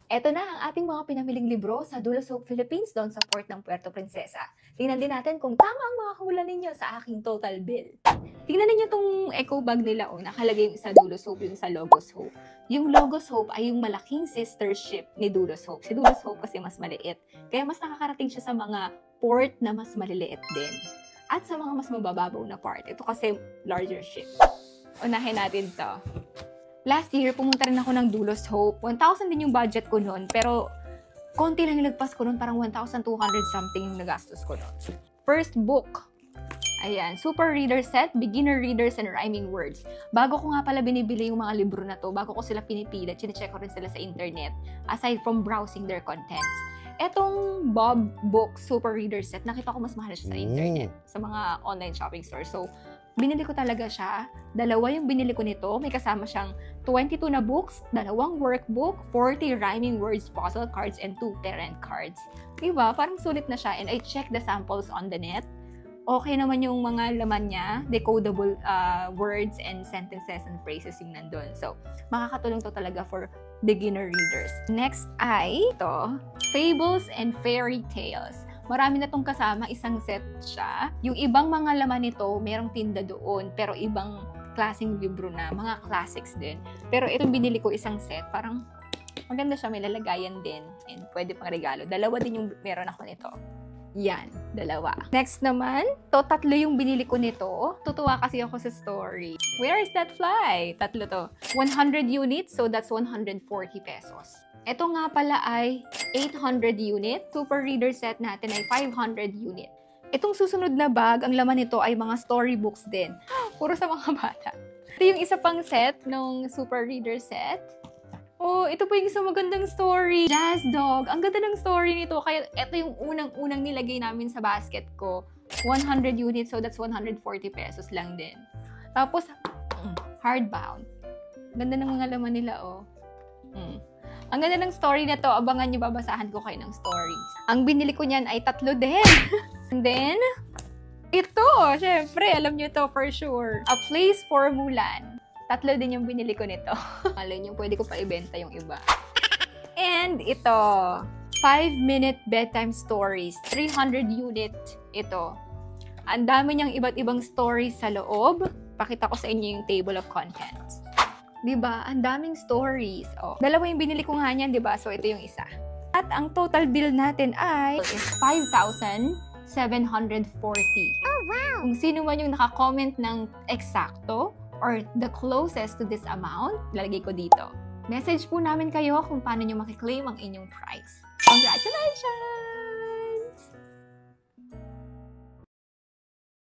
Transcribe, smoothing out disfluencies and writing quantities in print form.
Eto na ang ating mga pinamiling libro sa Dulos Hope Philippines doon sa port ng Puerto Princesa. Tingnan din natin kung tama ang mga hula ninyo sa aking total bill. Tingnan ninyo tong eco bag nila nakalagay yung sa Dulos Hope, yung sa Logos Hope. Yung Logos Hope ay yung malaking sister ship ni Dulos Hope. Si Dulos Hope kasi mas maliit. Kaya mas nakakarating siya sa mga port na mas maliliit din. At sa mga mas mabababaw na part. Ito kasi larger ship. Unahin natin to. Last year, pumunta rin ako ng Dulos Hope. 1,000 din yung budget ko noon, pero konti lang nilagpas ko noon, parang 1,200 something yung nagastos ko noon. First book. Ayan, Super Reader Set, Beginner Readers and Rhyming Words. Bago ko nga pala binibili yung mga libro na to, bago ko sila pinipila, chinecheck ko rin sila sa internet, aside from browsing their contents. Etong Bob Book Super Reader Set, nakita ko mas mahal siya sa internet, sa mga online shopping stores. So, binili ko talaga siya. Dalawa yung binili ko nito. May kasama siyang 22 na books, 2 workbook, 40 rhyming words, puzzle cards, and 2 parent cards. Diba? Parang sulit na siya. And I checked the samples on the net. Okay naman yung mga laman niya. Decodable words and sentences and phrases yung nandun. So, makakatulong to talaga for beginner readers. Next ay ito, Fables and Fairy Tales. Marami na tong kasama, isang set siya. Yung ibang mga laman nito, merong tinda doon, pero ibang klaseng libro na, mga classics din. Pero itong binili ko isang set, parang maganda siya, may lalagayan din, and pwede pang regalo. Dalawa din yung meron ako nito. Yan, dalawa. Next naman, tatlo yung binili ko nito. Tutuwa kasi ako sa story. Where is that fly? Tatlo to. 100 units, so that's 140 pesos. Ito nga pala ay 800 unit. Super Reader Set natin ay 500 unit. Itong susunod na bag, ang laman nito ay mga storybooks din. Puro sa mga bata. Ito yung isa pang set ng Super Reader Set. Oh, ito po yung isang magandang story. Jazz Dog. Ang ganda ng story nito. Kaya ito yung unang-unang nilagay namin sa basket ko. 100 units, so that's 140 pesos lang din. Tapos, hardbound. Ganda ng mga laman nila, oh. Ang ganda ng story na to, abangan nyo, babasahan ko kayo ng stories. Ang binili ko niyan ay 3 din. And then, ito, syempre, alam nyo to for sure. A Place for Mulan. 3 din yung binili ko nito. Malay nyo, pwede ko pa ibenta yung iba. And ito, 5-minute bedtime stories. 300 unit ito. Ang dami niyang iba't ibang stories sa loob. Pakita ko sa inyo yung table of contents. Diba? Ang daming stories. Oh. 2 yung binili ko nga niyan, diba? So, ito yung isa. At ang total bill natin ay 5,740. Oh, wow! Kung sino man yung naka-comment ng eksakto or the closest to this amount, lalagay ko dito. Message po namin kayo kung paano nyo makiklaim ang inyong prize. Congratulations!